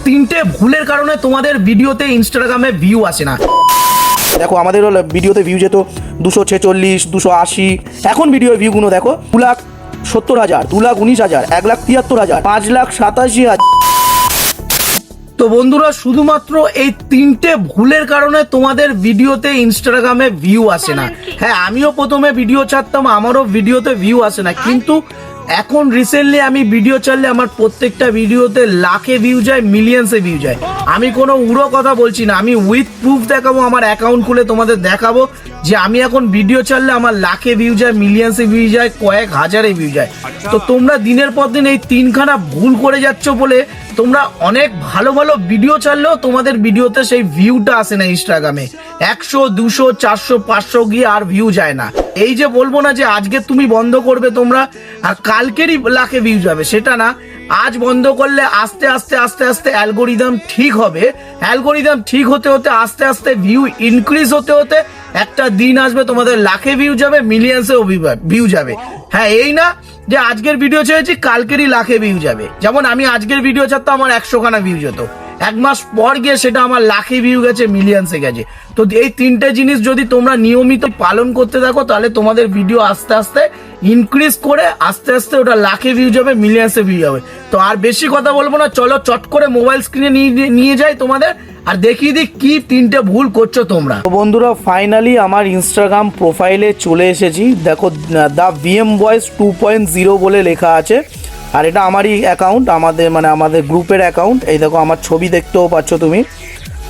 তিনটে ভুলের কারণে তোমাদের ভিডিওতে ইনস্টাগ্রামে ভিউ আসে না। দেখো আমাদের ভিডিওতে ভিউ যেত 246, 280, এখন ভিডিও ভিউগুলো দেখো 2,70,000, 2,19,000, 1,73,000, 5,87,000। তো বন্ধুরা, শুধুমাত্র এই তিনটে ভুলের কারণে তোমাদের ভিডিওতে ইনস্টাগ্রামে ভিউ আসে না। হ্যাঁ, আমিও প্রথমে ভিডিও ছাড়তাম, আমারও ভিডিওতে ভিউ আসে না, কিন্তু এখন রিসেন্টলি আমি ভিডিও ছাড়লে আমার প্রত্যেকটা ভিডিওতে লাখে ভিউ যায়, মিলিয়ন্সে ভিউ যায়। আমি কোনো উড়ো কথা বলছি না, আমি উইথ প্রুফ দেখাবো, আমার অ্যাকাউন্ট খুলে তোমাদের দেখাবো যে আমি এখন ভিডিও ছাড়লে আমার লাখে ভিউ যায়, মিলিয়ন্সে ভিউ যায়, কয়েক হাজারে ভিউ যায়। তো তোমরা দিনের পর দিন এই তিনখানা ভুল করে যাচ্ছ বলে তোমরা অনেক ভালো ভালো ভিডিও ছাড়লেও তোমাদের ভিডিওতে সেই ভিউটা আসে না। ইনস্টাগ্রামে 100, 200, 400, 500 গিয়ে আর ভিউ যায় না। এই যে বলবো না যে আজকে তুমি বন্ধ করবে তোমরা আর কালকেরই লাখে ভিউ যাবে, সেটা না। আজ বন্ধ করলে আস্তে আস্তে আস্তে আস্তে অ্যালগোরিদম ঠিক হবে, অ্যালগোরিদম ঠিক হতে হতে আস্তে আস্তে ভিউ ইনক্রিজ হতে হতে একটা দিন আসবে তোমাদের লাখে ভিউ যাবে, মিলিয়ন্সেও ভিউ যাবে। হ্যাঁ, এই না যে আজকের ভিডিও ছেড়েছি কালকেরই লাখে ভিউ যাবে। যেমন আমি আজকের ভিডিও ছাড়তাম, আমার 100 খানা ভিউ যেত, এক মাস পর গিয়ে সেটা আমার লাখে ভিউ গেছে, মিলিয়ন্সে গেছে। তো এই তিনটে জিনিস যদি তোমরা নিয়মিত পালন করতে থাকো তাহলে তোমাদের ভিডিও আস্তে আস্তে ইনক্রিজ করে আস্তে আস্তে ওটা লাখে ভিউ যাবে, মিলিয়ন্সে ভিউ যাবে। তো আর বেশি কথা বলবো না, চলো চট করে মোবাইল স্ক্রিনে নিয়ে যাই তোমাদের আর দেখিয়ে দিই কি তিনটে ভুল করছো তোমরা। তো বন্ধুরা, ফাইনালি আমার ইনস্টাগ্রাম প্রোফাইলে চলে এসেছি। দেখো দ্য ভিএম বয়েজ 2.0 বলে লেখা আছে, আর এটা আমারই অ্যাকাউন্ট, আমাদের গ্রুপের অ্যাকাউন্ট। এই দেখো আমার ছবি দেখতেও পাচ্ছ তুমি।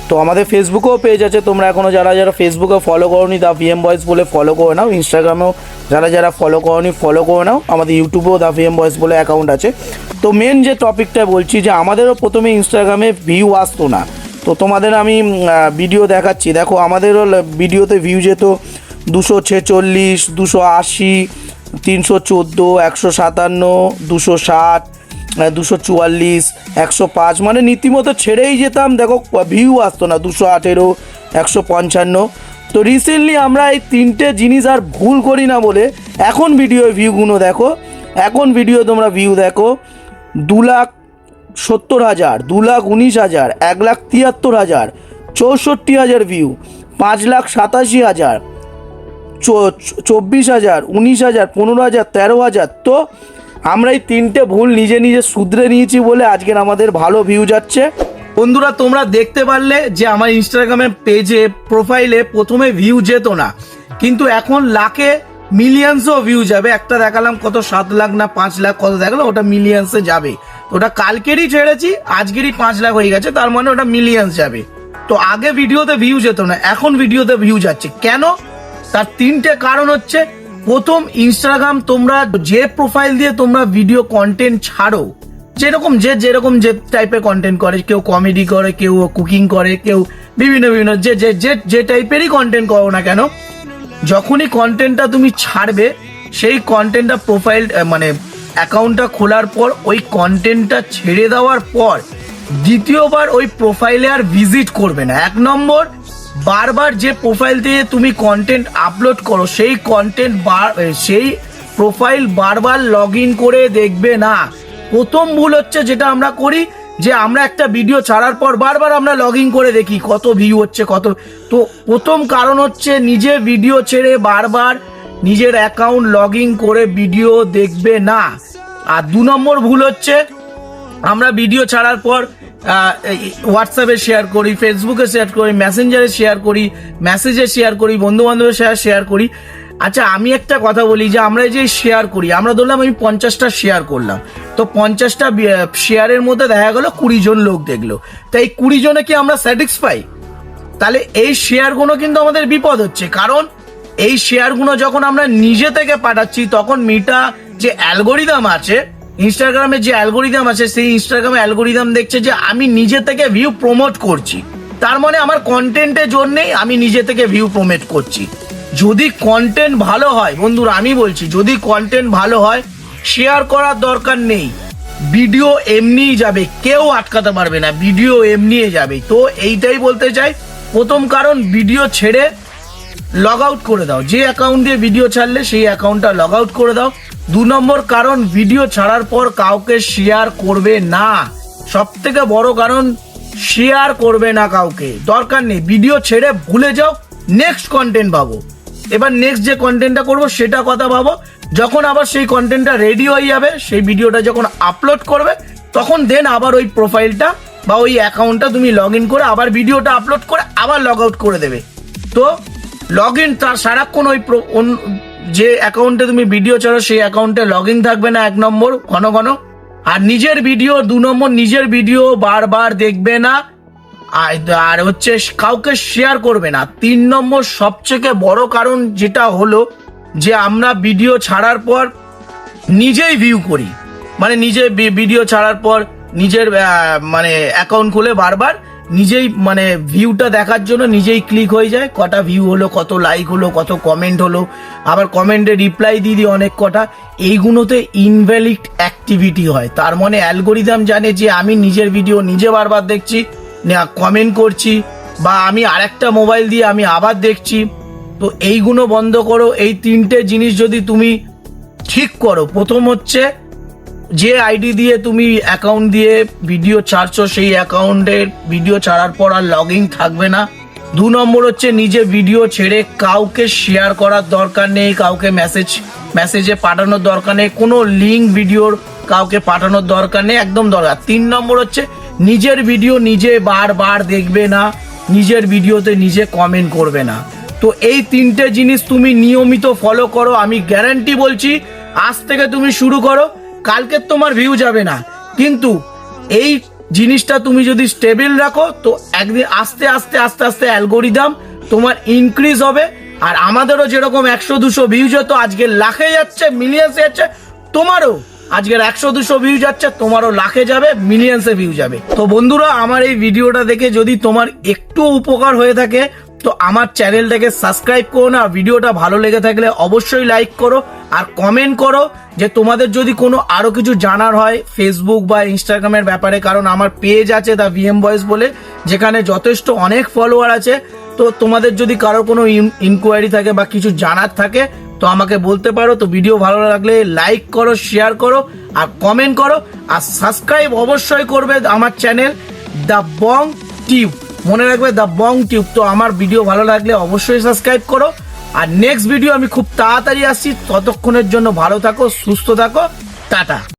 তো আমাদের ফেসবুকেও পেজ আছে, তোমরা এখনও যারা ফেসবুকে ফলো করোনি দ্য ভিএম বয়েজ বলে ফলো করে নাও। ইনস্টাগ্রামেও যারা ফলো করোনি ফলো করে নাও। আমাদের ইউটিউবেও দ্য ভিএম বয়েজ বলে অ্যাকাউন্ট আছে। তো মেন যে টপিকটা বলছি যে আমাদেরও প্রথমে ইনস্টাগ্রামে ভিউ আসতো না। তো তোমাদের আমি ভিডিও দেখাচ্ছি। দেখো আমাদেরও ভিডিওতে ভিউ যেত 246, 280, 314, 157, 260, 244, 105, মানে রীতিমতো ছেড়েই যেতাম। দেখো ভিউ আসতো না, 218, 155। তো রিসেন্টলি আমরা এই তিনটে জিনিস আর ভুল করি না বলে এখন ভিডিও ভিউগুলো দেখো। এখন ভিডিও তোমরা ভিউ দেখো 2,70,000, 2,19,000, 1,73,000, 64,000 ভিউ, 5,87,000, 24,000, 19,000, 15,000, 13,000। তো আমরা এই তিনটে ভুল নিজে নিজে শুধরে নিয়েছি বলে আজকের আমাদের ভালো ভিউ যাচ্ছে। বন্ধুরা, তোমরা দেখতে পারলে যে আমার ইনস্টাগ্রামের পেজে প্রোফাইলে প্রথমে ভিউ যেত না, কিন্তু এখন লাখে মিলিয়ন্সও ভিউ যাবে। একটা দেখালাম কত 7 লাখ না 5 লাখ কত দেখালো, ওটা মিলিয়ন্সে যাবে। ওটা কালকেরই ছেড়েছি, আজকেরই 5 লাখ হয়ে গেছে, তার মানে ওটা মিলিয়ন্স যাবে। তো আগে ভিডিওতে ভিউ যেত না, এখন ভিডিওতে ভিউ যাচ্ছে। কেন? তার তিনটে কারণ হচ্ছে, প্রথম, ইনস্টাগ্রাম তোমরা যে প্রোফাইল দিয়ে তোমরা ভিডিও কন্টেন্ট ছাড়ো, যেরকম যে টাইপের কন্টেন্ট করে, কেউ কমেডি করে, কেউ কুকিং করে, কেউ বিভিন্ন যে টাইপেরই কন্টেন্ট করো না কেন, যখনই কন্টেন্টটা তুমি ছাড়বে সেই কন্টেন্টটা প্রোফাইল অ্যাকাউন্টটা খোলার পর ওই কন্টেন্টটা ছেড়ে দেওয়ার পর দ্বিতীয়বার ওই প্রোফাইলে আর ভিজিট করবে না। 1 নম্বর, বারবার যে প্রোফাইল দিয়ে তুমি কন্টেন্ট আপলোড করো সেই সেই প্রোফাইল বারবার লগ ইন করে দেখবে না। প্রথম ভুল হচ্ছে যেটা আমরা করি, যে আমরা একটা ভিডিও ছাড়ার পর বারবার আমরা লগ ইন করে দেখি কত ভিউ হচ্ছে কত। তো প্রথম কারণ হচ্ছে নিজে ভিডিও ছেড়ে বারবার নিজের অ্যাকাউন্ট লগ ইন করে ভিডিও দেখবে না। আর 2 নম্বর ভুল হচ্ছে, আমরা ভিডিও ছাড়ার পর হোয়াটসঅ্যাপে শেয়ার করি, ফেসবুকে শেয়ার করি, মেসেঞ্জারে শেয়ার করি, মেসেজে শেয়ার করি, বন্ধু বান্ধবের শেয়ার করি। আচ্ছা, আমি একটা কথা বলি, যে আমরা যে শেয়ার করি, আমরা ধরলাম আমি 50টা শেয়ার করলাম, তো 50টা শেয়ারের মধ্যে দেখা গেল 20 জন লোক দেখলো। তাই 20 জনে কি আমরা স্যাটিসফাই? তাহলে এই শেয়ারগুলো কিন্তু আমাদের বিপদ হচ্ছে। কারণ এই শেয়ারগুলো যখন আমরা নিজে থেকে পাঠাচ্ছি, তখন মিটা যে অ্যালগোরিদম আছে, ইনস্টাগ্রামে যে অ্যালগোরিদম আছে, সেই ইনস্টাগ্রামে অ্যালগোরিদম দেখছে যে আমি নিজে থেকে ভিউ প্রমোট করছি, তার মানে আমার কন্টেন্টের জন্যই আমি নিজে থেকে ভিউ প্রমোট করছি। যদি কন্টেন্ট ভালো হয়, বন্ধুরা আমি বলছি, যদি কন্টেন্ট ভালো হয় শেয়ার করার দরকার নেই, ভিডিও এমনিই যাবে, কেউ আটকাতে পারবে না, ভিডিও এমনিই যাবে। তো এইটাই বলতে চাই, প্রথম কারণ, ভিডিও ছেড়ে লগ আউট করে দাও। যে অ্যাকাউন্ট দিয়ে ভিডিও ছাড়লে সেই অ্যাকাউন্টটা লগ আউট করে দাও। 2 নম্বর কারণ, ভিডিও ছাড়ার পর কাউকে শেয়ার করবে না। সব থেকে বড় কারণ, শেয়ার করবে না কাউকে, দরকার নেই, ভিডিও ছেড়ে ভুলে যাও, নেক্সট কন্টেন্ট পাবো। এবার নেক্সট যে কন্টেন্টটা করবো সেটা কথা ভাবো, যখন আবার সেই কন্টেন্টটা রেডি হয়ে যাবে, সেই ভিডিওটা যখন আপলোড করবে, তখন দেন আবার ওই প্রোফাইলটা বা ওই অ্যাকাউন্টটা তুমি লগ ইন করে আবার ভিডিওটা আপলোড করে আবার লগ আউট করে দেবে। তো লগ ইন তার সারাক্ষণ ওই যে অ্যাকাউন্টে তুমি ভিডিও ছাড়ো সেই অ্যাকাউন্টে লগ ইন থাকবে না, 1 নম্বর ঘন ঘন। আর নিজের ভিডিও 2 নম্বর, নিজের ভিডিও বারবার দেখবে না, আর হচ্ছে কাউকে শেয়ার করবে না। 3 নম্বর সবথেকে বড় কারণ যেটা হলো যে আমরা ভিডিও ছাড়ার পর নিজেই ভিউ করি, মানে নিজে ভিডিও ছাড়ার পর নিজের মানে অ্যাকাউন্ট খুলে বারবার নিজেই মানে ভিউটা দেখার জন্য নিজেই ক্লিক হয়ে যায়, কটা ভিউ হলো, কত লাইক হলো, কত কমেন্ট হলো, আবার কমেন্টে রিপ্লাই দিয়ে দিই অনেক কটা। এইগুলোতে ইনভ্যালিড অ্যাক্টিভিটি হয়। তার মানে অ্যালগোরিদম জানে যে আমি নিজের ভিডিও নিজে বারবার দেখছি, কমেন্ট করছি, বা আমি আরেকটা মোবাইল দিয়ে আমি আবার দেখছি। তো এইগুলো বন্ধ করো। এই 3টে জিনিস যদি তুমি ঠিক করো, প্রথম হচ্ছে যে আইডি দিয়ে তুমি অ্যাকাউন্ট দিয়ে ভিডিও ছাড়ছো সেই অ্যাকাউন্টের ভিডিও ছাড়ার পর আর লগ ইন থাকবে না। 2 নম্বর হচ্ছে নিজে ভিডিও ছেড়ে কাউকে শেয়ার করার দরকার নেই, কাউকে মেসেজে পাঠানোর দরকার নেই, কোনো লিঙ্ক ভিডিওর কাউকে পাঠানোর দরকার নেই, একদম দরকার। 3 নম্বর হচ্ছে নিজের ভিডিও নিজে বারবার দেখবে না, নিজের ভিডিওতে নিজে কমেন্ট করবে না। তো এই 3টে জিনিস তুমি নিয়মিত ফলো করো, আমি গ্যারান্টি বলছি আজ থেকে তুমি শুরু করো, কালকে তোমার ভিউ যাবে না, কিন্তু এই জিনিসটা তুমি যদি স্টেবল রাখো তো একদিন আস্তে আস্তে আস্তে আস্তে অ্যালগোরিদম তোমার ইনক্রিজ হবে। আর আমাদেরও যেরকম 100-200 ভিউ যেত আজকে লাখে যাচ্ছে, মিলিয়ন্সে যাচ্ছে, তোমারও আজকের 100-200 ভিউ যাচ্ছে, তোমারও লাখে যাবে, মিলিয়ন্সে ভিউ যাবে। তো বন্ধুরা, আমার এই ভিডিওটা দেখে যদি তোমার একটু উপকার হয়ে থাকে তো আমার চ্যানেলটাকে সাবস্ক্রাইব করো না, ভিডিওটা ভালো লেগে থাকলে অবশ্যই লাইক করো আর কমেন্ট করো যে তোমাদের যদি কোনো আরো কিছু জানার হয় ফেসবুক বা ইনস্টাগ্রামের ব্যাপারে, কারণ আমার পেজ আছে দ্য ভিএম বয়েস বলে, যেখানে যথেষ্ট অনেক ফলোয়ার আছে। তো তোমাদের যদি কারো কোনো ইনকোয়ারি থাকে বা কিছু জানার থাকে তো আমাকে বলতে পারো। তো ভিডিও ভালো লাগলে লাইক করো, শেয়ার করো আর কমেন্ট করো, আর সাবস্ক্রাইব অবশ্যই করবে আমার চ্যানেল দ্য বং টিউব, মনে রাখবে দ্য বং টিউব। তো আমার ভিডিও ভালো লাগলে অবশ্যই সাবস্ক্রাইব করো। আর নেক্সট ভিডিও আমি খুব তাড়াতাড়ি আসছি, ততক্ষণের জন্য ভালো থাকো, সুস্থ থাকো, টাটা।